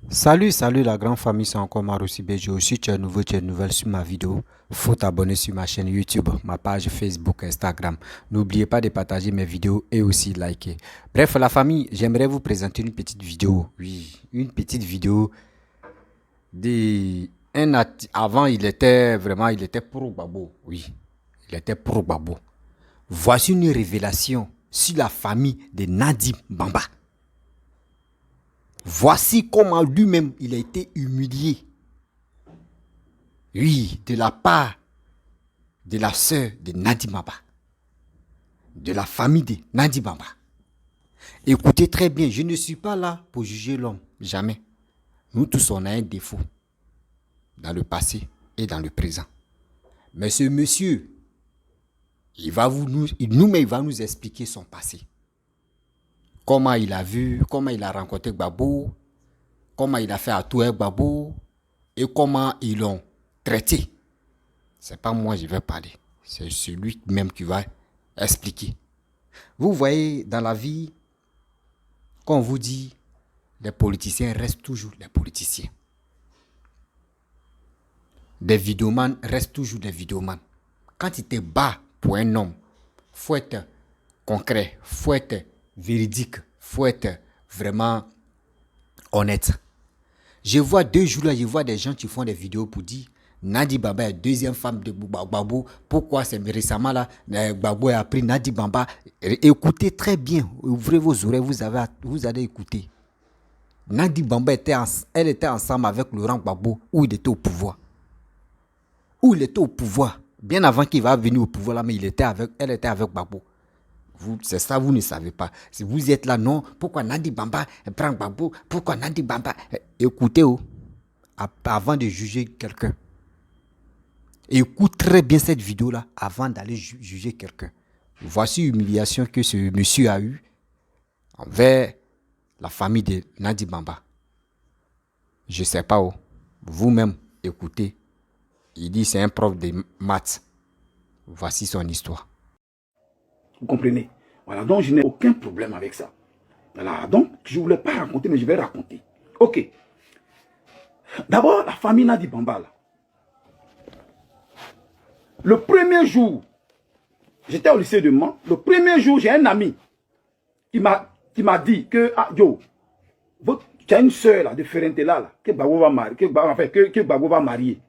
Salut la grande famille, c'est encore Maroussi Bejo. Si tu es nouveau, tu es nouvelle sur ma vidéo, faut t'abonner sur ma chaîne YouTube, ma page Facebook, Instagram. N'oubliez pas de partager mes vidéos et aussi liker. Bref, la famille, j'aimerais vous présenter une petite vidéo. Oui, une petite vidéo de... Avant, il était pro Babo. Oui, il était pro Babo. Voici une révélation sur la famille de Nadi Bamba. Voici comment lui-même il a été humilié. Oui, de la part de la sœur de Nadi Bamba, de la famille de Nadi Bamba. Écoutez très bien, je ne suis pas là pour juger l'homme, jamais. Nous tous, on a un défaut dans le passé et dans le présent. Mais ce monsieur, il va nous expliquer son passé. Comment il a vu, comment il a rencontré Gbagbo, comment il a fait à tout avec Gbagbo et comment ils l'ont traité. C'est pas moi qui vais parler, c'est celui même qui va expliquer. Vous voyez, dans la vie, quand on vous dit, les politiciens restent toujours les politiciens. Des vidéomans restent toujours des vidéomans. Quand il te bat pour un homme, il faut être concret, il faut être véridique, il faut être vraiment honnête. Je vois 2 jours là, je vois des gens qui font des vidéos pour dire Nadi Bamba est deuxième femme de Gbagbo. Pourquoi c'est récemment là, Gbagbo a pris Nadi Bamba. Écoutez très bien, ouvrez vos oreilles, vous allez écouter. Nadi Bamba elle était ensemble avec Laurent Gbagbo où il était au pouvoir. Où il était au pouvoir. Bien avant qu'il va venir au pouvoir là, mais elle était avec Gbagbo. C'est ça, vous ne savez pas. Si vous êtes là, non, pourquoi Nadi Bamba prend Gbagbo? Pourquoi Nadi Bamba? Écoutez, avant de juger quelqu'un. Écoute très bien cette vidéo-là avant d'aller juger quelqu'un. Voici l'humiliation que ce monsieur a eue envers la famille de Nadi Bamba. Je ne sais pas où. Vous-même, écoutez. Il dit c'est un prof de maths. Voici son histoire. Vous comprenez? Voilà, donc je n'ai aucun problème avec ça. Voilà, donc je ne voulais pas raconter, mais je vais raconter. Ok. D'abord, la famille Nadi Bamba, là. Le premier jour, j'étais au lycée de Mans. Le premier jour, j'ai un ami qui m'a dit que, ah, yo, tu as une soeur là, de Ferentela, là, que Gbagbo va marier, que Gbagbo va marier.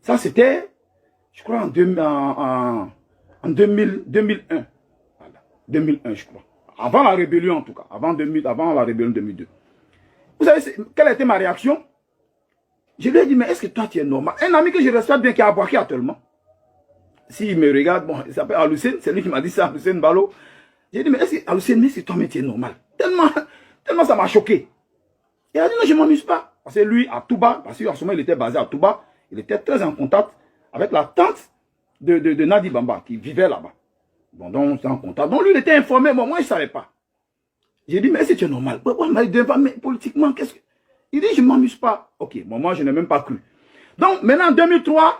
Ça, c'était, je crois, en 2001. Voilà, 2001, je crois. Avant la rébellion, en tout cas. Avant la rébellion 2002. Vous savez, quelle a été ma réaction? Je lui ai dit, mais est-ce que toi, tu es normal? Un ami que je respecte bien, qui est à Boaké actuellement. S'il me regarde, bon, il s'appelle Alucène, c'est lui qui m'a dit ça, Alucène Balo. J'ai dit, mais est-ce que Alucène, mais c'est toi, mais tu es normal? Tellement ça m'a choqué. Il a dit, non, je ne m'amuse pas. Parce que lui, à Touba, parce qu'en ce moment, il était basé à Touba, il était très en contact avec la tante de Nadi Bamba, qui vivait là-bas. Bon, donc, on était en contact. Donc, lui, il était informé, moi, je ne savais pas. J'ai dit, mais est-ce que tu es normal? Mais politiquement, qu'est-ce que... Il dit, je ne m'amuse pas. Ok, bon, moi, je n'ai même pas cru. Donc, maintenant, en 2003,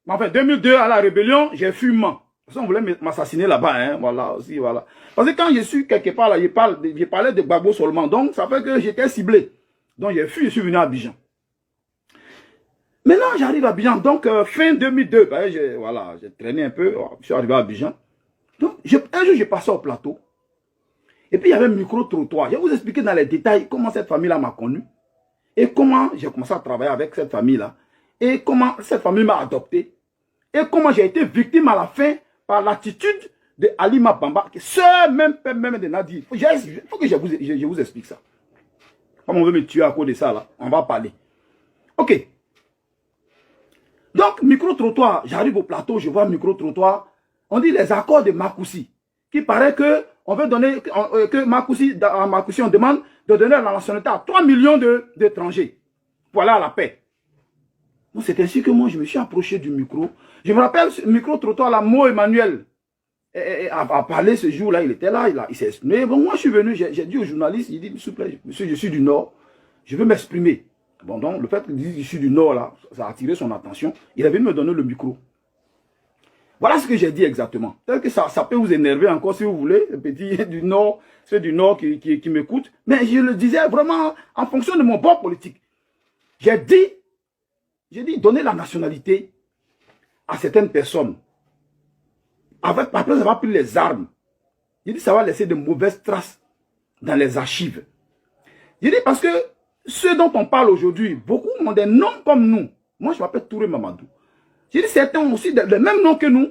enfin, 2002, à la rébellion, j'ai fui Mans. Parce qu'on voulait m'assassiner là-bas, hein, voilà, aussi, voilà. Parce que quand je suis quelque part là, je parlais de Gbagbo seulement, donc ça fait que j'étais ciblé. Donc j'ai fui, je suis venu à Abidjan. Maintenant, j'arrive à Abidjan, donc fin 2002, ben, j'ai traîné un peu, je suis arrivé à Abidjan. Donc, un jour, j'ai passé au plateau, et puis il y avait un micro-trottoir. Je vais vous expliquer dans les détails comment cette famille-là m'a connu, et comment j'ai commencé à travailler avec cette famille-là, et comment cette famille m'a adopté, et comment j'ai été victime à la fin par l'attitude de Alima Bamba, qui est sœur même de Nadi. Il faut que je vous explique ça. Comme on veut me tuer à cause de ça, là, on va parler. Ok. Donc, micro-trottoir, j'arrive au plateau, je vois micro-trottoir. On dit les accords de Makoussi, qui paraît que on veut donner, que Makoussi, on demande de donner la nationalité à 3 millions d'étrangers. Voilà la paix. C'est ainsi que moi, je me suis approché du micro. Je me rappelle, ce micro-trottoir, là, Mo Emmanuel a parlé ce jour-là, il était là, il s'est exprimé. Bon, moi, je suis venu, j'ai dit au journaliste, il dit, s'il vous plaît, monsieur, je suis du Nord, je veux m'exprimer. Bon, donc, le fait qu'il dise que je suis du Nord, là, ça a attiré son attention. Il est venu me donner le micro. Voilà ce que j'ai dit exactement. Peut-être que ça peut vous énerver encore si vous voulez, les petits du Nord, ceux du Nord qui m'écoutent. Mais je le disais vraiment en fonction de mon bord politique. J'ai dit, donner la nationalité à certaines personnes. Après avoir pris les armes, j'ai dit, ça va laisser de mauvaises traces dans les archives. J'ai dit, parce que ceux dont on parle aujourd'hui, beaucoup ont des noms comme nous. Moi, je m'appelle Touré Mamadou. J'ai dit, certains ont aussi le même nom que nous.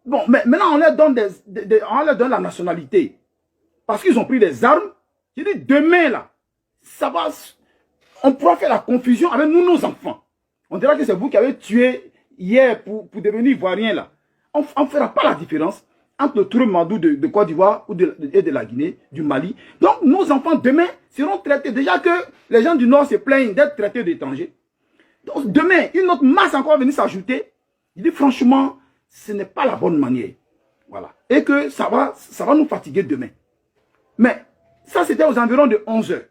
Bon, mais maintenant, on leur donne la nationalité. Parce qu'ils ont pris des armes. J'ai dit, demain, là, ça va... On pourra faire la confusion avec nous, nos enfants. On dira que c'est vous qui avez tué hier pour devenir ivoirien, là. On ne fera pas la différence entre le Touré Mamadou de Côte d'Ivoire et de la Guinée, du Mali. Donc, nos enfants, demain, seront traités. Déjà que les gens du Nord se plaignent d'être traités d'étrangers. Donc, demain, une autre masse encore va venir s'ajouter. Il dit, franchement, ce n'est pas la bonne manière. Voilà. Et que ça va nous fatiguer demain. Mais, ça, c'était aux environs de 11 h.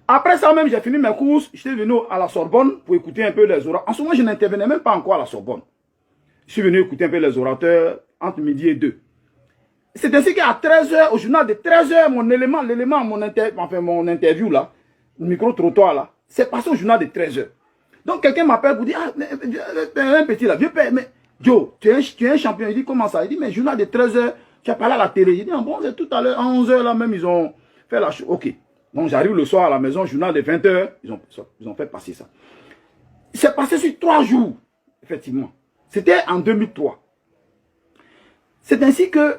Après ça même, j'ai fini mes courses. J'étais venu à la Sorbonne pour écouter un peu les orateurs. En ce moment, je n'intervenais même pas encore à la Sorbonne. Je suis venu écouter un peu les orateurs entre midi et 2. C'est ainsi qu'à 13 h, au journal de 13 h, mon interview là, le micro-trottoir là, c'est passé au journal de 13 h. Donc quelqu'un m'appelle pour dire, ah, un petit là, vieux père, mais Joe, tu es un champion. Il dit, comment ça? Il dit, mais journal de 13 h, tu as parlé à la télé. Il dit, ah bon, c'est tout à l'heure, à 11 h là même, ils ont fait la chose. Ok. Donc j'arrive le soir à la maison, journal de 20 h, ils ont fait passer ça. C'est passé sur 3 jours, effectivement. C'était en 2003. C'est ainsi que,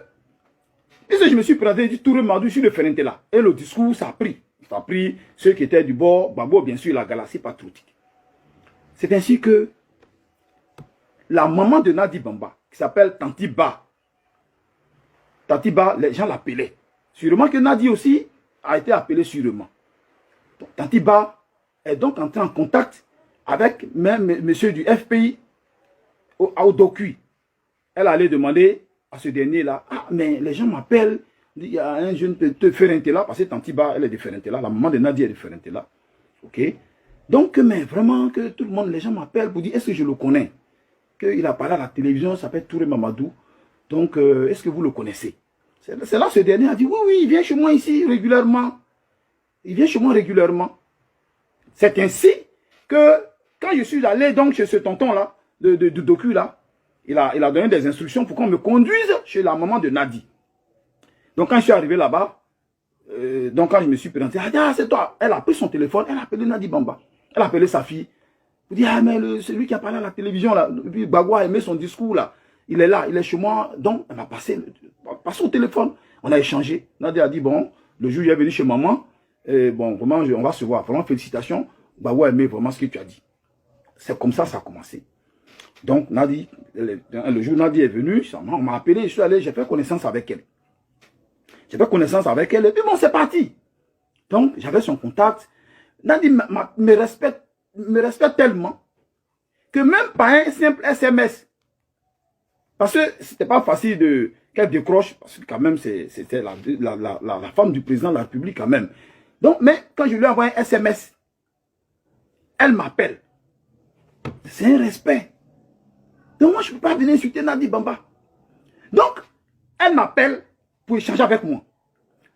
je me suis présenté, j'ai dit, Touré Mamadou sur le Ferentela. Et le discours, ça a pris. Ça a pris ceux qui étaient du bord, Babo, bien sûr, la galaxie patriotique. C'est ainsi que la maman de Nadi Bamba, qui s'appelle Tanti Ba, les gens l'appelaient. Sûrement que Nadi aussi a été appelé sûrement. Donc, Tanti Ba est donc entré en contact avec même monsieur du FPI au Dokui. Elle allait demander à ce dernier-là, ah, mais les gens m'appellent, il y a un jeune de Ferentela, parce que Tanti Ba, elle est de Ferentela, la maman de Nadi est de Ferentela. Ok? Donc, mais vraiment, que tout le monde, les gens m'appellent pour dire, est-ce que je le connais? Qu'il a parlé à la télévision, ça s'appelle Touré Mamadou. Donc, est-ce que vous le connaissez? C'est là ce dernier a dit, oui, oui, il vient chez moi ici régulièrement. Il vient chez moi régulièrement. C'est ainsi que, quand je suis allé donc chez ce tonton-là, de Doku là, il a donné des instructions pour qu'on me conduise chez la maman de Nadi. Donc, quand je suis arrivé là-bas, donc quand je me suis présenté, elle a dit, ah, c'est toi. Elle a pris son téléphone, elle a appelé Nadi Bamba. Elle a appelé sa fille. Elle dit, ah, mais c'est lui qui a parlé à la télévision là. Puis Bagua a aimé son discours là. Il est là, il est chez moi. Donc, elle m'a passé au téléphone. On a échangé. Nadi a dit, bon, le jour où il est venu chez maman, bon, vraiment, on va se voir. Vraiment, félicitations. Bagua a aimé vraiment ce que tu as dit. C'est comme ça a commencé. Donc, Nadi, le jour où Nadi est venu, on m'a appelé, je suis allé, j'ai fait connaissance avec elle. J'ai fait connaissance avec elle, et puis bon, c'est parti. Donc, j'avais son contact. Nadi me respecte tellement que même par un simple SMS, parce que c'était pas facile qu'elle décroche, parce que quand même, c'était la femme du président de la République quand même. Donc, mais quand je lui envoie un SMS, elle m'appelle. C'est un respect. Donc moi, je ne peux pas venir insulter Nadi Bamba. Donc, elle m'appelle pour échanger avec moi.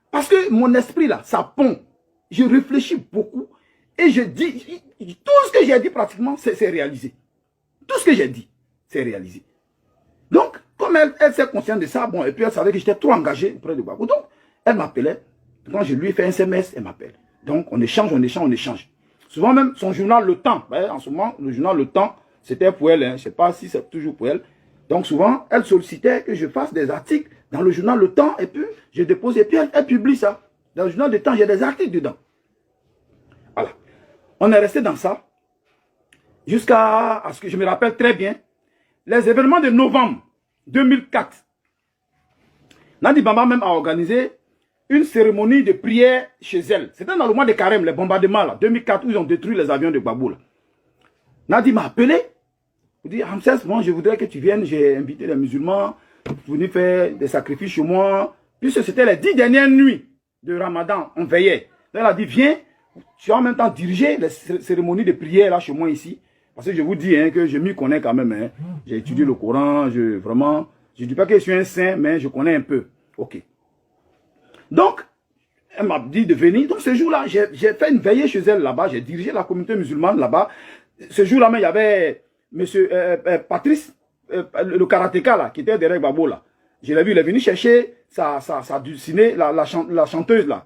Parce que mon esprit là, ça pond. Je réfléchis beaucoup et je dis, tout ce que j'ai dit pratiquement, c'est réalisé. Tout ce que j'ai dit, c'est réalisé. Donc, comme elle s'est consciente de ça, bon, et puis elle savait que j'étais trop engagé auprès de Babou. Donc, elle m'appelait. Quand je lui ai fait un SMS, elle m'appelle. Donc, on échange. Souvent même, son journal Le Temps, en ce moment, le journal Le Temps, c'était pour elle, hein, je ne sais pas si c'est toujours pour elle. Donc souvent, elle sollicitait que je fasse des articles dans le journal Le Temps, et puis je dépose, et puis elle publie ça. Dans le journal Le Temps, j'ai des articles dedans. Voilà. On est resté dans ça, jusqu'à ce que je me rappelle très bien, les événements de novembre 2004. Nadi Bamba même a organisé une cérémonie de prière chez elle. C'était dans le mois de Carême, les bombardements, là, 2004, où ils ont détruit les avions de Gbagbo, là. Nadi m'a appelé. Il dit, Ramsès, moi, je voudrais que tu viennes. J'ai invité les musulmans pour venir faire des sacrifices chez moi. Puisque c'était les 10 dernières nuits de Ramadan, on veillait. Elle a dit, viens, tu vas en même temps diriger les cérémonies de prière là chez moi ici. Parce que je vous dis hein, que je m'y connais quand même. Hein. J'ai étudié le Coran, je ne dis pas que je suis un saint, mais je connais un peu. Ok. Donc, Elle m'a dit de venir. Donc ce jour-là, j'ai fait une veillée chez elle là-bas. J'ai dirigé la communauté musulmane là-bas. Ce jour-là, il y avait M. Patrice, le karatéka là, qui était derrière Gbagbo là. Je l'ai vu, il est venu chercher sa dulcinée, la chanteuse là.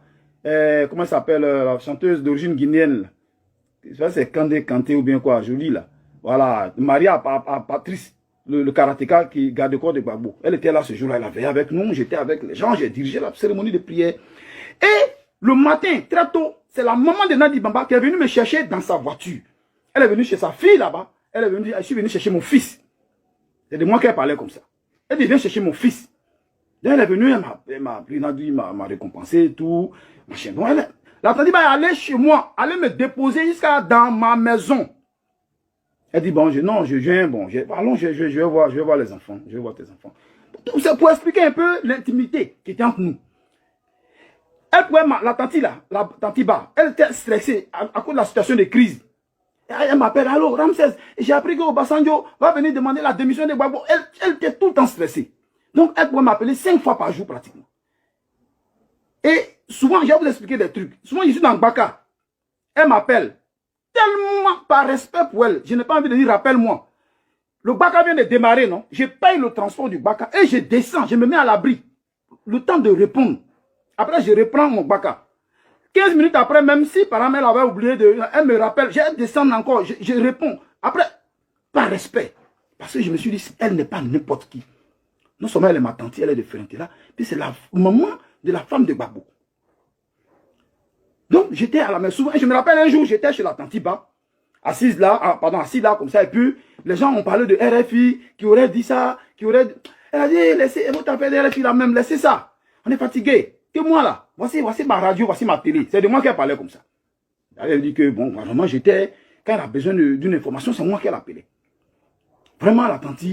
Comment elle s'appelle, la chanteuse d'origine guinéenne. C'est Kandé Kanté ou bien quoi, jolie là. Voilà, Maria à Patrice, le karatéka qui garde le corps de Gbagbo. Elle était là ce jour-là, elle a veillé avec nous, j'étais avec les gens, j'ai dirigé la cérémonie de prière. Et le matin, très tôt, c'est la maman de Nadi Bamba qui est venue me chercher dans sa voiture. Elle est venue chez sa fille là-bas. Elle est venue dire, je suis venue chercher mon fils. C'est de moi qu'elle parlait comme ça. Elle dit, viens chercher mon fils. Donc elle est venue, elle m'a pris, Nadi m'a récompensé, tout. Machin. Donc la tante va aller chez moi, aller me déposer jusqu'à dans ma maison. Elle dit, bon, je viens, bon, allons, je vais voir les enfants, je vais voir tes enfants. C'est pour expliquer un peu l'intimité qui était entre nous. Elle pouvait, la tante là, la tante Ba, elle était stressée à cause de la situation de crise. Elle m'appelle, allô, Ramsès, j'ai appris que Obasanjo va venir demander la démission de Gbagbo. Elle était tout le temps stressée. Donc, elle pouvait m'appeler 5 fois par jour pratiquement. Et souvent, je vais vous expliquer des trucs. Souvent, je suis dans le Baka. Elle m'appelle. Tellement par respect pour elle. Je n'ai pas envie de dire, rappelle-moi. Le Baka vient de démarrer, non? Je paye le transport du Baka et je descends, je me mets à l'abri. Le temps de répondre. Après, je reprends mon Baka. 15 minutes après, même si par exemple elle avait oublié elle me rappelle, je descends encore, je réponds. Après, par respect. Parce que je me suis dit, elle n'est pas n'importe qui. Non seulement elle est ma tante, elle est de Ferentila, puis c'est la maman de la femme de Gbagbo. Donc, j'étais à la maison souvent, et je me rappelle un jour, j'étais chez la tante Ba, assise là, assise là, comme ça, et puis, les gens ont parlé de RFI, qui aurait dit ça, elle a dit, laissez, vous tapez de RFI là même, laissez ça. On est fatigué. Que moi là, voici ma radio, voici ma télé. C'est de moi qu'elle parlait comme ça. Elle dit que, bon, vraiment, quand elle a besoin d'une information, c'est moi qu'elle appelait. Vraiment, la tante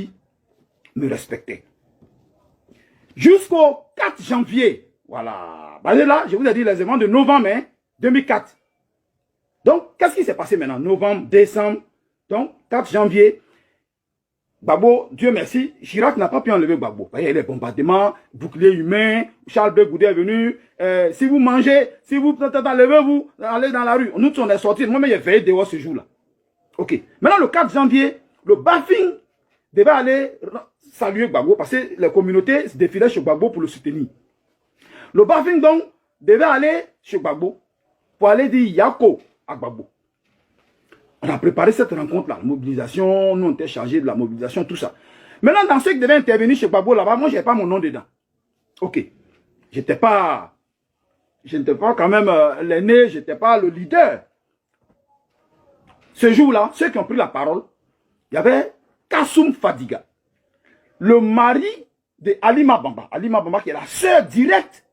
me respectait. Jusqu'au 4 janvier, voilà. Bah, là, je vous ai dit les événements de novembre 2004. Donc, qu'est-ce qui s'est passé maintenant? Novembre, décembre, donc 4 janvier. Gbagbo, Dieu merci, Chirac n'a pas pu enlever Gbagbo. Il y a les bombardements, bouclier humain, Charles de Goudet est venu. Si vous mangez, si vous levez-vous, allez dans la rue. Nous, on est sortis. Moi-même, j'ai veillé dehors ce jour-là. Ok. Maintenant, le 4 janvier, le Bafing devait aller saluer Gbagbo parce que les communautés se défilaient chez Gbagbo pour le soutenir. Le Bafing, donc, devait aller chez Gbagbo pour aller dire Yako à Gbagbo. On a préparé cette rencontre-là, la mobilisation, nous on était chargés de la mobilisation, tout ça. Maintenant, dans ceux qui devaient intervenir chez Gbagbo là-bas, moi, je n'avais pas mon nom dedans. Ok. Je n'étais pas quand même l'aîné, je n'étais pas le leader. Ce jour-là, ceux qui ont pris la parole, il y avait Kassoum Fadiga, le mari de Halima Bamba. Halima Bamba qui est la sœur directe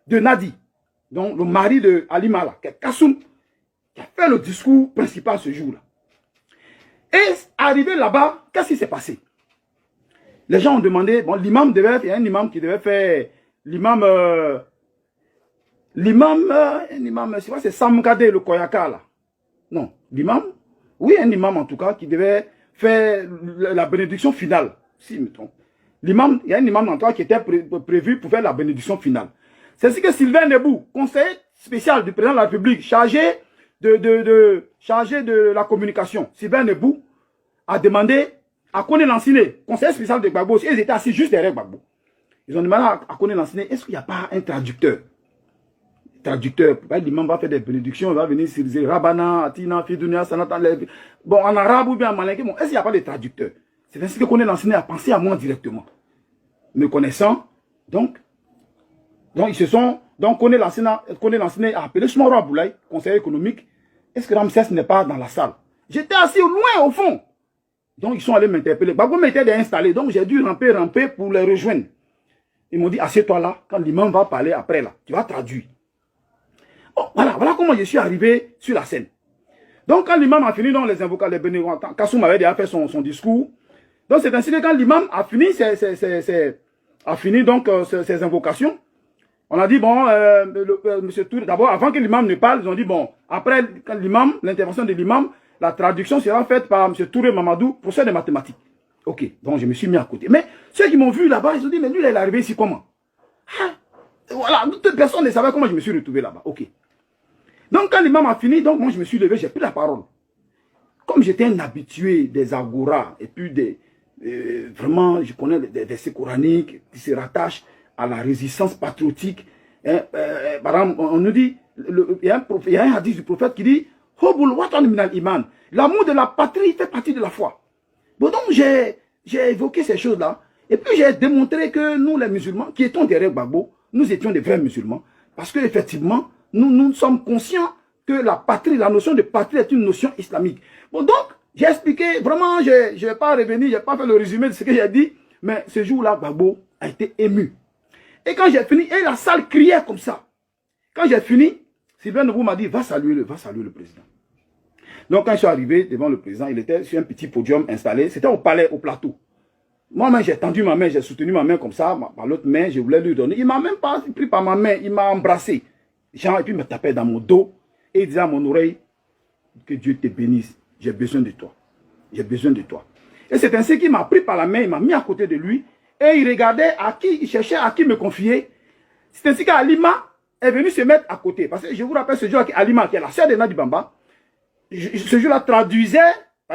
de Nadi. Donc, le mari de Halima là, qui est Kassoum, qui a fait le discours principal ce jour-là. Et arrivé là-bas, qu'est-ce qui s'est passé? Les gens ont demandé, bon, l'imam devait faire, il y a un imam qui devait faire, l'imam, c'est Samkade, le Koyaka, là. Non, l'imam, oui, un imam en tout cas, qui devait faire la bénédiction finale, si je me trompe. L'imam, il y a un imam en tout cas qui était prévu pour faire la bénédiction finale. C'est ce que Sylvain Nebou, conseiller spécial du président de la République, chargé de la communication, Sylvain Nebou, a demandé à Koné Lanciné, conseiller spécial de Gbagbo, ils étaient assis juste derrière Gbagbo. Ils ont demandé à Koné Lanciné, est-ce qu'il n'y a pas un traducteur? L'imam va faire des bénédictions, il va venir sur Rabana, Atina, Fidounia, Sanata, bon, en arabe ou bien en malinké, bon, est-ce qu'il n'y a pas de traducteur? C'est ainsi que Koné Lanciné a pensé à moi directement. Me connaissant, donc ils se sont, donc Koné Lanciné a appelé Smoro Aboulaye, conseiller économique. Est-ce que Ramsès n'est pas dans la salle? J'étais assis loin au fond. Donc ils sont allés m'interpeller. Gbagbo m'était installé, donc j'ai dû ramper pour les rejoindre. Ils m'ont dit, assieds-toi là, quand l'imam va parler après là, tu vas traduire. Oh, voilà comment je suis arrivé sur la scène. Donc quand l'imam a fini, donc les invocations, les bénévoles, Kassoum avait déjà fait son discours. Donc c'est ainsi que quand l'imam a fini ses invocations, on a dit, bon, monsieur Touré, d'abord, avant que l'imam ne parle, ils ont dit, bon, après l'intervention de l'imam, la traduction sera faite par monsieur Touré Mamadou, professeur de mathématiques. Ok, donc je me suis mis à côté. Mais ceux qui m'ont vu là-bas, ils ont dit, mais lui, il est arrivé ici comment? Ah, Voilà, personne ne savait comment je me suis retrouvé là-bas. Ok. Donc quand l'imam a fini, donc moi je me suis levé, j'ai pris la parole. Comme j'étais un habitué des agoras, et puis vraiment, je connais des versets coraniques qui se rattachent à la résistance patriotique. Hein, par exemple, on nous dit, il y a un hadith du prophète qui dit, Hobul watan minal iman. L'amour de la patrie fait partie de la foi. Bon, donc j'ai évoqué ces choses-là. Et puis j'ai démontré que nous, les musulmans, qui étions derrière Gbagbo, nous étions des vrais musulmans. Parce qu'effectivement, nous sommes conscients que la patrie, la notion de patrie est une notion islamique. Bon, donc, j'ai expliqué, vraiment, je ne vais pas revenir, je n'ai pas fait le résumé de ce que j'ai dit, mais ce jour-là, Gbagbo a été ému. Et quand j'ai fini, et la salle criait comme ça. Quand j'ai fini, Sylvain Noubou m'a dit, va saluer le président. Donc, quand je suis arrivé devant le président, il était sur un petit podium installé, c'était au palais, au plateau. Moi-même, j'ai tendu ma main, j'ai soutenu ma main comme ça, par l'autre main, je voulais lui donner. Il ne m'a même pas pris par ma main, il m'a embrassé. Genre, et puis il me tapait dans mon dos, et il disait à mon oreille, que Dieu te bénisse, j'ai besoin de toi. J'ai besoin de toi. Et c'est ainsi qu'il m'a pris par la main, il m'a mis à côté de lui, et il regardait à qui, il cherchait à qui me confier. C'est ainsi qu'Alima est venu se mettre à côté. Parce que je vous rappelle ce jour-là, Alima, qui est la sœur de Nadi Bamba, ce jour-là traduisait,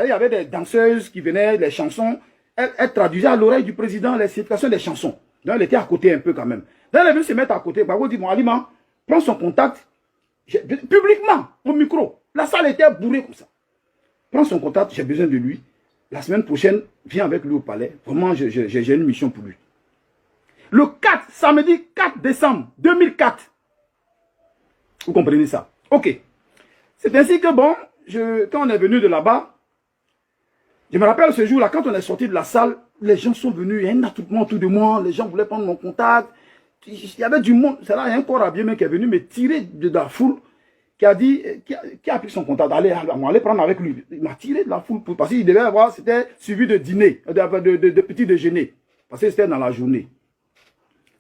il y avait des danseuses qui venaient, les chansons, elle traduisait à l'oreille du président les significations des chansons. Donc elle était à côté un peu quand même. Donc elle est venue se mettre à côté. Babo dit, bon, Alima, prends son contact, publiquement, au micro. La salle était bourrée comme ça. Prends son contact, j'ai besoin de lui. La semaine prochaine, viens avec lui au palais. Vraiment, j'ai une mission pour lui. Le 4, samedi 4 décembre 2004. Vous comprenez ça? Ok. C'est ainsi que, bon, quand on est venu de là-bas, je me rappelle ce jour-là, quand on est sorti de la salle, les gens sont venus, il y a un attroupement autour de moi, les gens voulaient prendre mon contact. Il y avait du monde. C'est là, il y a un corps habillé qui est venu me tirer de la foule, qui a dit, qui a pris son contact, allez prendre avec lui. Il m'a tiré de la foule, parce qu'il devait avoir, c'était suivi de dîner, de petit déjeuner, parce que c'était dans la journée.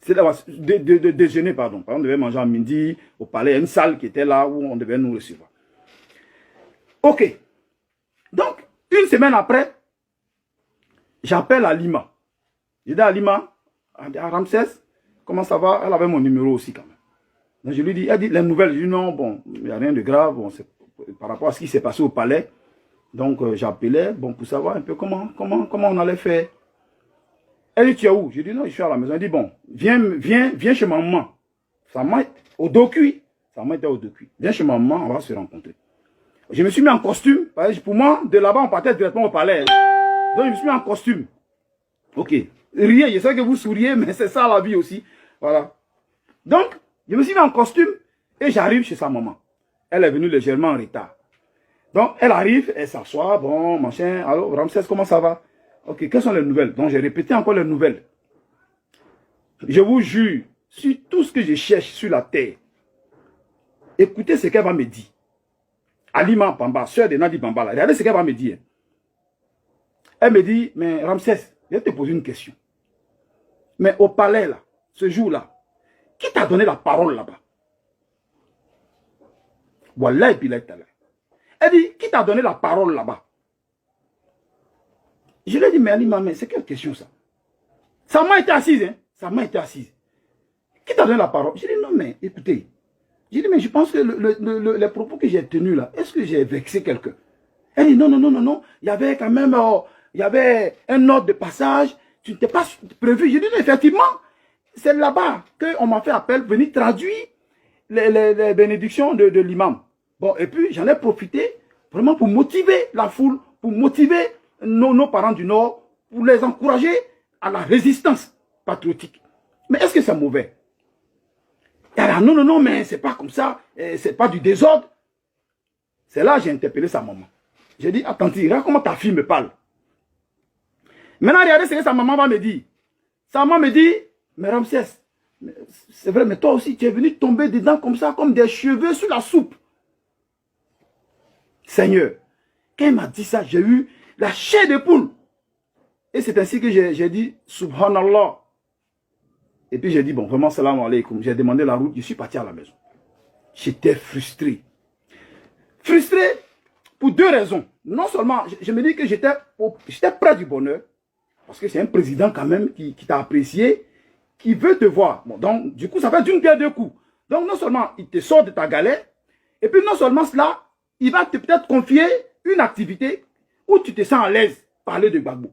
C'était de déjeuner, pardon. Par exemple, on devait manger à midi, au palais, il y a une salle qui était là où on devait nous recevoir. Ok. Donc, une semaine après, j'appelle Alima. Je dis à Alima, à Ramsès, comment ça va? Elle avait mon numéro aussi quand même. Donc je lui dis, elle dit les nouvelles. Je dis non, bon, il n'y a rien de grave. Bon, par rapport à ce qui s'est passé au palais. Donc j'appelais, bon, pour savoir un peu comment on allait faire. Elle dit, tu es où? Je dis non, je suis à la maison. Elle dit, bon, viens chez ma maman. Sa maman au dos cuit. Sa maman était au dos cuit. Viens chez ma maman, on va se rencontrer. Je me suis mis en costume. Pour moi, de là-bas, on partait directement au palais. Donc, je me suis mis en costume. Ok. Riez, je sais que vous souriez, mais c'est ça la vie aussi. Voilà. Donc, je me suis mis en costume et j'arrive chez sa maman. Elle est venue légèrement en retard. Donc, elle arrive, elle s'assoit, bon, machin. Alors, Ramsès, comment ça va? Ok, quelles sont les nouvelles? Donc, j'ai répété encore les nouvelles. Je vous jure, sur tout ce que je cherche sur la terre, écoutez ce qu'elle va me dire. Alima Bamba, soeur de Nadi Bamba, regardez ce qu'elle va me dire. Elle me dit, mais Ramsès, je vais te poser une question. Mais au palais, là, ce jour-là, qui t'a donné la parole là-bas? Wallah et Bilal Talay. Elle dit, qui t'a donné la parole là-bas? Je lui ai dit, mais Alima, mais c'est quelle question ça? Sa main était assise, hein? Sa main était assise. Qui t'a donné la parole? Je lui ai dit, non, mais écoutez. J'ai dit, mais je pense que les propos que j'ai tenus là, est-ce que j'ai vexé quelqu'un? Elle dit, non, non, non, non, non. Il y avait quand même, il y avait un ordre de passage. Tu n'étais pas prévu. J'ai dit, non, effectivement, c'est là-bas qu'on m'a fait appel, venir traduire les bénédictions de l'imam. Bon, et puis j'en ai profité vraiment pour motiver la foule, pour motiver nos parents du Nord, pour les encourager à la résistance patriotique. Mais est-ce que c'est mauvais? Elle a dit, non, non, non, mais c'est pas comme ça, c'est pas du désordre. C'est là que j'ai interpellé sa maman. J'ai dit, attends, regarde comment ta fille me parle. Maintenant, regardez ce que sa maman va me dire. Sa maman me dit, mais Ramsès, c'est vrai, mais toi aussi, tu es venu tomber dedans comme ça, comme des cheveux sur la soupe. Seigneur, quand elle m'a dit ça, j'ai eu la chair de poule. Et c'est ainsi que j'ai dit, Subhanallah. Et puis j'ai dit, bon, vraiment, salam alaikum. J'ai demandé la route, je suis parti à la maison. J'étais frustré. Frustré pour deux raisons. Non seulement, je me dis que j'étais près du bonheur, parce que c'est un président quand même qui t'a apprécié, il veut te voir. Bon, donc, du coup, ça fait d'une pierre deux coups. Donc, non seulement il te sort de ta galère, et puis non seulement cela, il va te peut-être confier une activité où tu te sens à l'aise, parler de Gbagbo.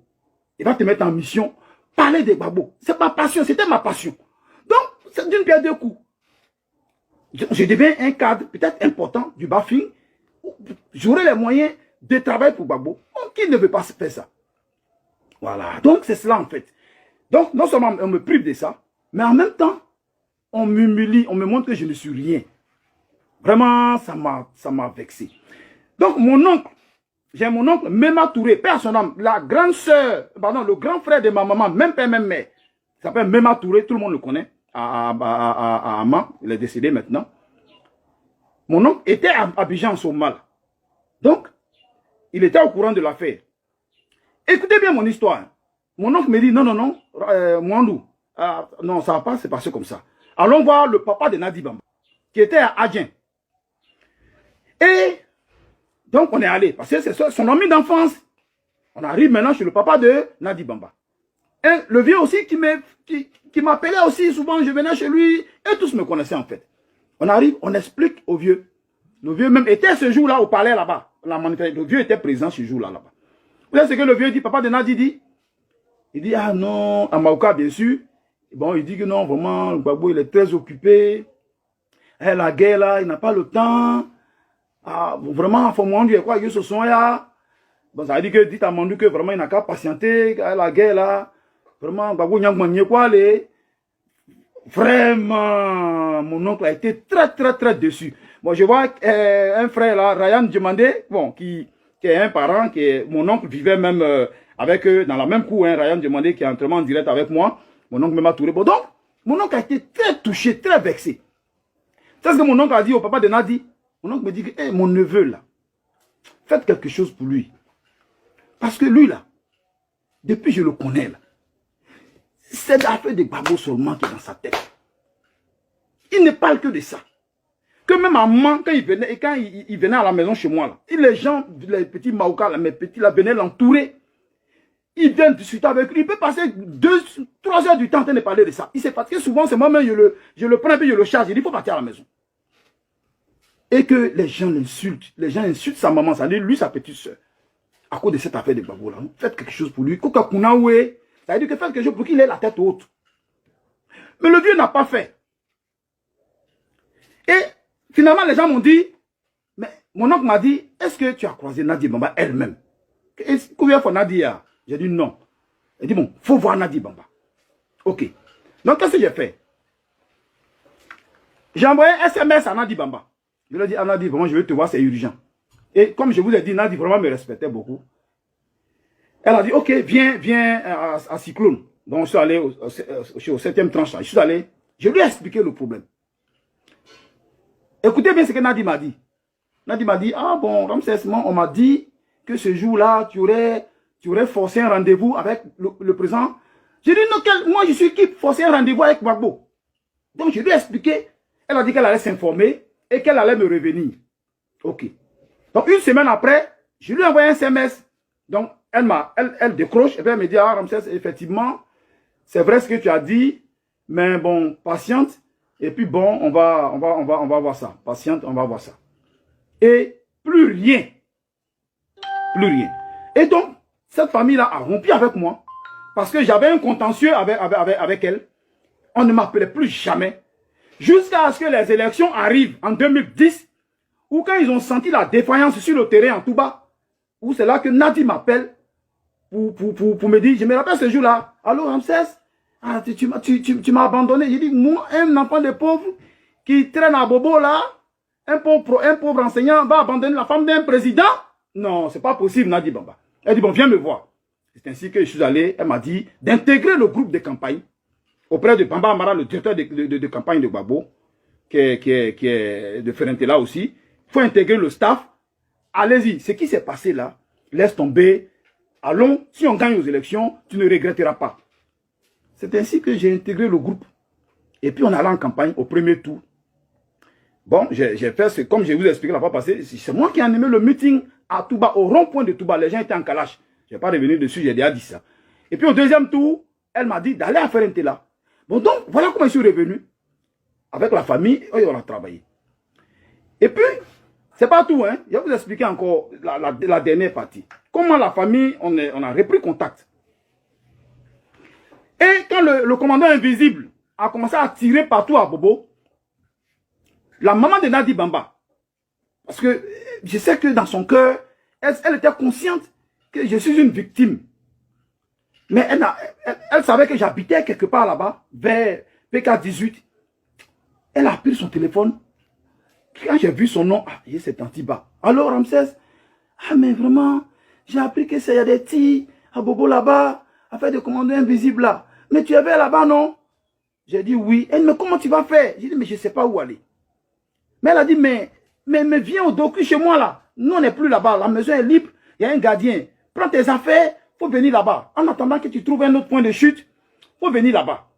Il va te mettre en mission, parler de Gbagbo. C'est ma passion, c'était ma passion. Donc, c'est d'une pierre deux coups. Je deviens un cadre peut-être important du Bafing. J'aurai les moyens de travailler pour Gbagbo. Qui ne veut pas faire ça? Voilà. Donc, c'est cela en fait. Donc, non seulement on me prive de ça, mais en même temps, on m'humilie, on me montre que je ne suis rien. Vraiment, ça m'a vexé. Donc, mon oncle, j'ai mon oncle Mema Touré, père son âme, la grande sœur, pardon, le grand frère de ma maman, même père, même mère. Il s'appelle Mema Touré, tout le monde le connaît, à Ama, il est décédé maintenant. Mon oncle était à Abidjan, Somal. Donc, il était au courant de l'affaire. Écoutez bien mon histoire. Mon oncle me dit, non, non, non, Mwandou, non, ça va pas se passer comme ça. Allons voir le papa de Nadi Bamba, qui était à Adjen. Et donc, on est allé, parce que c'est son ami d'enfance. On arrive maintenant chez le papa de Nadi Bamba. Et le vieux aussi qui m'appelait aussi souvent, je venais chez lui, et tous me connaissaient en fait. On arrive, on explique au vieux. Le vieux même était ce jour-là au palais là-bas. Le vieux était présent ce jour-là là-bas. Vous savez ce que le vieux dit, papa de Nadi dit? Il dit, ah non, à Maouka bien sûr. Bon, il dit que non, vraiment, le Gbagbo, il est très occupé. Eh, la guerre là, il n'a pas le temps. Ah, vraiment, il faut manger quoi, il se sont là. Bon, ça veut dire que, dites à Mandou que vraiment, il n'a qu'à patienter, la guerre là. Vraiment, Gbagbo, il n'y a pas quoi aller. Vraiment, mon oncle a été très déçu. Bon, je vois un frère là, Ryan Djemandé, bon, qui est un parent, mon oncle vivait même avec eux dans la même cour, hein, Ryan Djemandé qui est entraînement en direct avec moi. Mon oncle m'a touré. Bon, donc, mon oncle a été très touché, très vexé. C'est ce que mon oncle a dit au papa de Nadi. Mon oncle me dit que, hey, mon neveu là, faites quelque chose pour lui. Parce que lui là, depuis je le connais là, c'est l'affaire de Gbagbo seulement qui est dans sa tête. Il ne parle que de ça. Que même à moi, quand il venait à la maison chez moi, là, les gens, les petits Maouka, là, mes petits là, venaient l'entourer. Ils viennent discuter avec lui. Il peut passer 2-3 heures du temps en train de parler de ça. Il s'est fatigué. Souvent, c'est moi-même, je le prends et je le charge. Il dit, il faut partir à la maison. Et que les gens l'insultent. Les gens insultent sa maman, ça dit lui, sa petite soeur. À cause de cette affaire de Gbagbo là, faites quelque chose pour lui. Ça veut dire que faites quelque chose pour qu'il ait la tête haute. Mais le vieux n'a pas fait. Et finalement, les gens m'ont dit, mais mon oncle m'a dit, est-ce que tu as croisé Nadi Bamba elle-même? Combien de fois Nadi a? J'ai dit non. Il dit bon, il faut voir Nadi Bamba. Ok. Donc, qu'est-ce que j'ai fait? J'ai envoyé un SMS à Nadi Bamba. Je lui ai dit, ah Nadi, vraiment, je veux te voir, c'est urgent. Et comme je vous ai dit, Nadi vraiment me respectait beaucoup. Elle a dit, ok, viens à Cyclone. Donc, je suis allé au 7e tranche. Je suis allé, je lui ai expliqué le problème. Écoutez bien ce que Nadi m'a dit. Nadi m'a dit, ah bon, Ramsès, on m'a dit que ce jour-là, tu aurais forcé un rendez-vous avec le président. J'ai dit, non, moi je suis qui forcer un rendez-vous avec Gbagbo. Donc je lui ai expliqué. Elle a dit qu'elle allait s'informer et qu'elle allait me revenir. Ok. Donc une semaine après, je lui ai envoyé un SMS. Donc elle décroche et puis elle me dit, ah Ramsès, effectivement, c'est vrai ce que tu as dit, mais bon, patiente. Et puis bon, on va voir ça. Patiente, on va voir ça. Et plus rien. Plus rien. Et donc, cette famille-là a rompu avec moi. Parce que j'avais un contentieux avec elle. On ne m'appelait plus jamais. Jusqu'à ce que les élections arrivent en 2010. Où quand ils ont senti la défaillance sur le terrain en Touba. Où c'est là que Nadi m'appelle. Pour me dire, je me rappelle ce jour-là. Allô Ramsès, ah, tu m'as abandonné. J'ai dit, moi, un enfant de pauvre qui traîne à Bobo là, un pauvre enseignant va abandonner la femme d'un président? Non, c'est pas possible, Nadi Bamba. Elle dit, bon, viens me voir. C'est ainsi que je suis allé, elle m'a dit d'intégrer le groupe de campagne auprès de Bamba Amara, le directeur de campagne de Gbagbo, qui est de Ferentela aussi. Il faut intégrer le staff. Allez-y, ce qui s'est passé là, laisse tomber. Allons, si on gagne aux élections, tu ne regretteras pas. C'est ainsi que j'ai intégré le groupe. Et puis on allait en campagne au premier tour. Bon, j'ai fait, comme je vous ai expliqué la fois passée, c'est moi qui ai animé le meeting à Touba, au rond-point de Touba. Les gens étaient en calache. Je ne vais pas revenir dessus, j'ai déjà dit ça. Et puis au deuxième tour, elle m'a dit d'aller à Ferentela. Bon, donc, voilà comment je suis revenu. Avec la famille, et on a travaillé. Et puis, c'est pas tout, hein. Je vais vous expliquer encore la dernière partie. Comment la famille, on a repris contact. Et quand le commandant invisible a commencé à tirer partout à Bobo, la maman de Nadi Bamba, parce que je sais que dans son cœur, elle était consciente que je suis une victime. Mais elle savait que j'habitais quelque part là-bas, vers PK18. Elle a pris son téléphone. Quand j'ai vu son nom, c'est Tantiba. Alors Ramsès, mais vraiment, j'ai appris que c'est y a des petits à Bobo là-bas, à faire des commandants invisibles là. Mais tu es là-bas, non? J'ai dit oui. Elle dit, mais comment tu vas faire? J'ai dit, mais je ne sais pas où aller. Mais elle a dit, mais viens au docu chez moi là. Nous, on n'est plus là-bas. La maison est libre. Il y a un gardien. Prends tes affaires, il faut venir là-bas. En attendant que tu trouves un autre point de chute, il faut venir là-bas.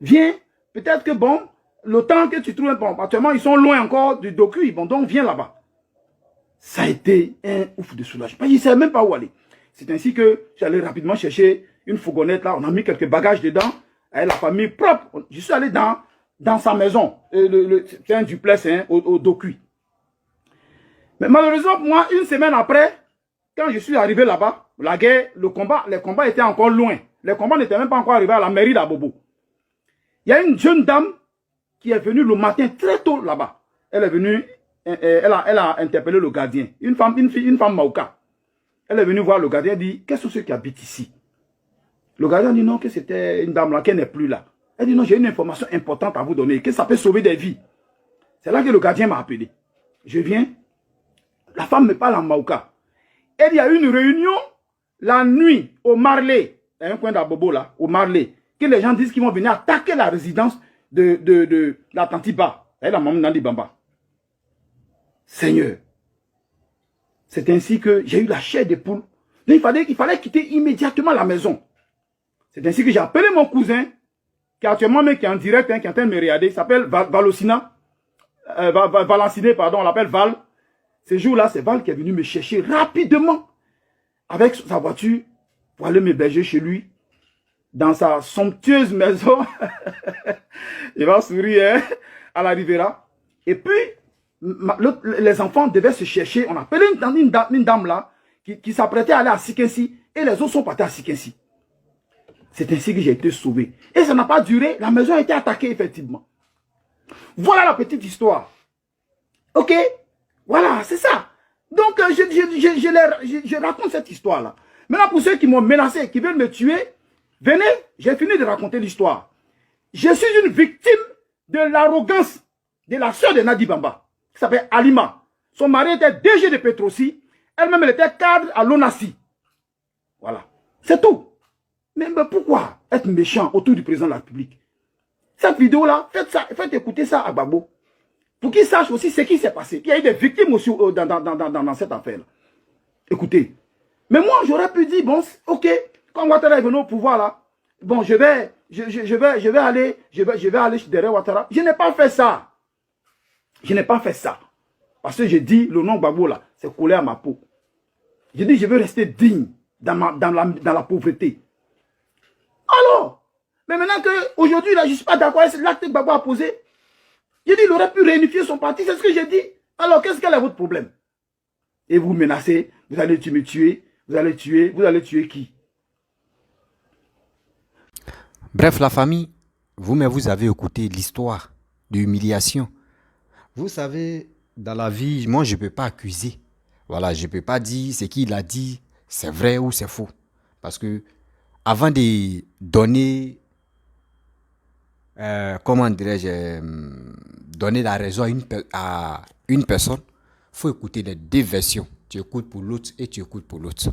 Viens. Peut-être que bon, le temps que tu trouves un point. Actuellement, ils sont loin encore du docu. Bon, donc viens là-bas. Ça a été un ouf de soulagement. Je ne savais même pas où aller. C'est ainsi que j'allais rapidement chercher une fourgonnette là. On a mis quelques bagages dedans. Avec la famille propre. Je suis allé dans sa maison. C'est un duplex au docu. Mais malheureusement pour moi, une semaine après, quand je suis arrivé là-bas, la guerre, les combats étaient encore loin. Les combats n'étaient même pas encore arrivés à la mairie d'Abobo. Il y a une jeune dame qui est venue le matin très tôt là-bas. Elle est venue, elle a interpellé le gardien. Une femme Maouka. Elle est venue voir le gardien et dit, quels sont ceux qui habitent ici? Le gardien dit non, que c'était une dame là, qui n'est plus là. Elle dit non, j'ai une information importante à vous donner, que ça peut sauver des vies. C'est là que le gardien m'a appelé. Je viens, la femme me parle en Maouka. Elle dit, il y a eu une réunion la nuit au Marley, il y a un coin d'Abobo là, au Marley, que les gens disent qu'ils vont venir attaquer la résidence de la Tantiba, la maman Nandi Bamba. Seigneur, c'est ainsi que j'ai eu la chair de poule. Donc il fallait quitter immédiatement la maison. C'est ainsi que j'ai appelé mon cousin, qui est actuellement qui est en direct, qui est en train de me regarder, il s'appelle Valenciné, pardon, on l'appelle Val. Ce jour-là, c'est Val qui est venu me chercher rapidement avec sa voiture pour aller m'héberger chez lui, dans sa somptueuse maison. Il va sourire à la Rivera. Et puis, les enfants devaient se chercher. On a appelé une dame là, qui s'apprêtait à aller à Sikensi, et les autres sont partis à Sikensi. C'est ainsi que j'ai été sauvé. Et ça n'a pas duré, la maison a été attaquée effectivement. Voilà la petite histoire. Ok? Voilà, c'est ça. Donc, je raconte cette histoire-là. Maintenant, pour ceux qui m'ont menacé, qui veulent me tuer, venez, j'ai fini de raconter l'histoire. Je suis une victime de l'arrogance de la sœur de Nadi Bamba, qui s'appelle Alima. Son mari était DG de Petrosi, elle-même elle était cadre à l'ONASI. Voilà, c'est tout. Mais pourquoi être méchant autour du président de la République? Cette vidéo-là, faites écouter ça à Gbagbo. Pour qu'il sache aussi ce qui s'est passé. Il y a eu des victimes aussi dans cette affaire-là. Écoutez. Mais moi, j'aurais pu dire, bon, ok, quand Ouattara est venu au pouvoir, là, bon, je vais aller derrière Ouattara. Je n'ai pas fait ça. Je n'ai pas fait ça. Parce que j'ai dit, le nom Gbagbo, là, c'est collé à ma peau. J'ai dit, je veux rester digne dans la pauvreté. Alors, mais maintenant qu'aujourd'hui, là, je ne suis pas d'accord avec l'acte que Gbagbo a posé, j'ai dit, il aurait pu réunifier son parti, c'est ce que j'ai dit. Alors, quel est votre problème? Et vous menacez, vous allez me tuer, vous allez tuer qui? Bref, la famille, vous-même, vous avez écouté l'histoire de l'humiliation. Vous savez, dans la vie, moi, je ne peux pas accuser. Voilà, je ne peux pas dire ce qu'il a dit, c'est vrai ou c'est faux. Parce que, avant de donner, comment dirais-je, donner la raison à une personne, il faut écouter les deux versions. Tu écoutes pour l'autre et tu écoutes pour l'autre.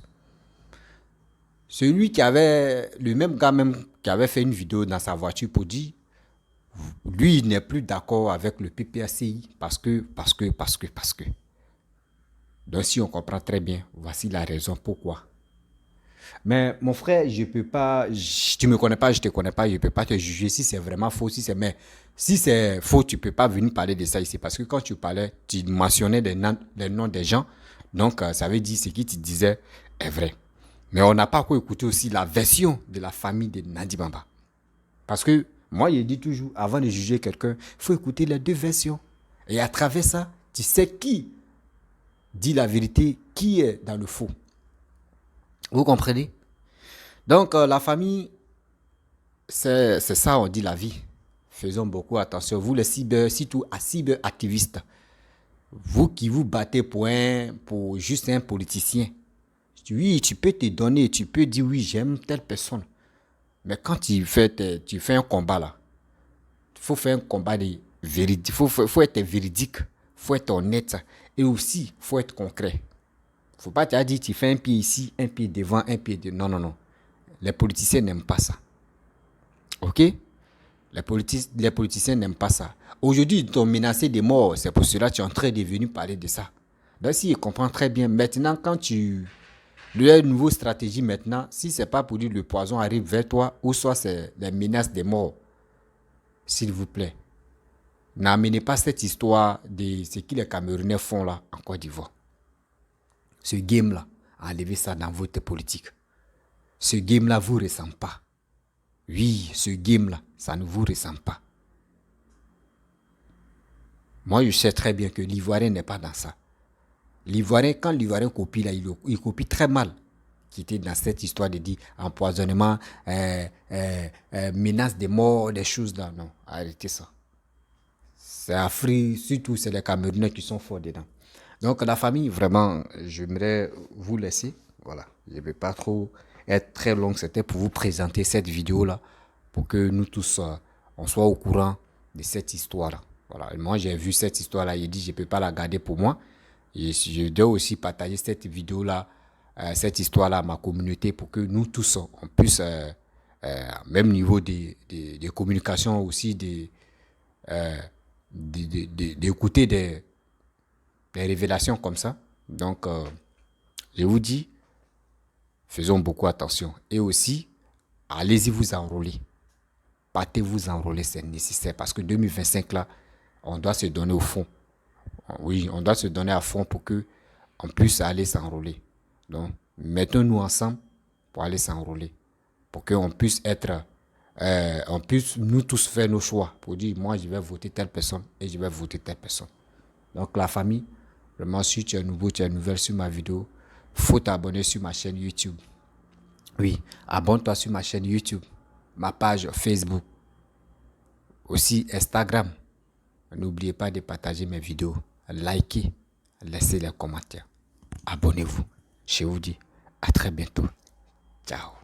Celui le même gars même qui avait fait une vidéo dans sa voiture pour dire, lui, il n'est plus d'accord avec le PPACI parce que. Donc, si on comprend très bien, voici la raison pourquoi. Mais mon frère, je peux pas, tu me connais pas, je te connais pas, je peux pas te juger si c'est vraiment faux, mais si c'est faux, tu peux pas venir parler de ça ici parce que quand tu parlais, tu mentionnais les noms des gens, donc ça veut dire ce que tu disais est vrai. Mais on n'a pas quoi écouter aussi la version de la famille de Nadi Bamba. Parce que moi, je dis toujours, avant de juger quelqu'un, il faut écouter les deux versions. Et à travers ça, tu sais qui dit la vérité, qui est dans le faux. Vous comprenez? Donc, la famille, c'est ça, on dit la vie. Faisons beaucoup attention. Vous, les surtout à cyberactivistes, vous qui vous battez pour juste un politicien, oui, tu peux te donner, tu peux dire oui, j'aime telle personne. Mais quand tu fais un combat là, il faut faire un combat de véridique. Faut être véridique, il faut être honnête. Et aussi, il faut être concret. Il ne faut pas te dire tu fais un pied ici, un pied devant, un pied de... Non, non, non. Les politiciens n'aiment pas ça. Ok? Les politiciens n'aiment pas ça. Aujourd'hui, ils t'ont menacé de mort. C'est pour cela que tu es en train de venir parler de ça. Donc, si ils comprennent très bien, maintenant, quand tu... une nouvelle stratégie maintenant, si ce n'est pas pour dire le poison arrive vers toi, ou soit c'est les menaces de mort, s'il vous plaît, n'amenez pas cette histoire de ce que les Camerounais font là en Côte d'Ivoire. Ce game-là, enlevez ça dans votre politique. Ce game-là ne vous ressemble pas. Oui, ce game-là, ça ne vous ressemble pas. Moi, je sais très bien que l'Ivoirien n'est pas dans ça. L'Ivoirien, quand l'Ivoirien copie, là, il copie très mal. Qui était dans cette histoire de dire empoisonnement, menace de mort, des choses là. Non, arrêtez ça. C'est Afrique, surtout c'est les Camerounais qui sont forts dedans. Donc la famille, vraiment, j'aimerais vous laisser. Voilà, je ne vais pas trop être très long. C'était pour vous présenter cette vidéo-là, pour que nous tous, on soit au courant de cette histoire-là. Voilà, et moi j'ai vu cette histoire-là, il dit je ne peux pas la garder pour moi. Et je dois aussi partager cette vidéo-là, cette histoire-là à ma communauté pour que nous tous, on puisse, même niveau de communication aussi, d'écouter des révélations comme ça. Donc, je vous dis, faisons beaucoup attention. Et aussi, allez-y vous enrôler. Partez vous enrôler, c'est nécessaire. Parce que 2025, là, on doit se donner au fond. Oui, on doit se donner à fond pour que on puisse aller s'enrôler. Donc, mettons-nous ensemble pour aller s'enrôler. Pour qu'on puisse être, on puisse nous tous faire nos choix. Pour dire, moi, je vais voter telle personne et je vais voter telle personne. Donc, la famille, vraiment, si tu es nouveau, tu es nouvelle sur ma vidéo, il faut t'abonner sur ma chaîne YouTube. Oui, abonne-toi sur ma chaîne YouTube, ma page Facebook, aussi Instagram. N'oubliez pas de partager mes vidéos, likez, laissez les commentaires. Abonnez-vous. Je vous dis à très bientôt. Ciao.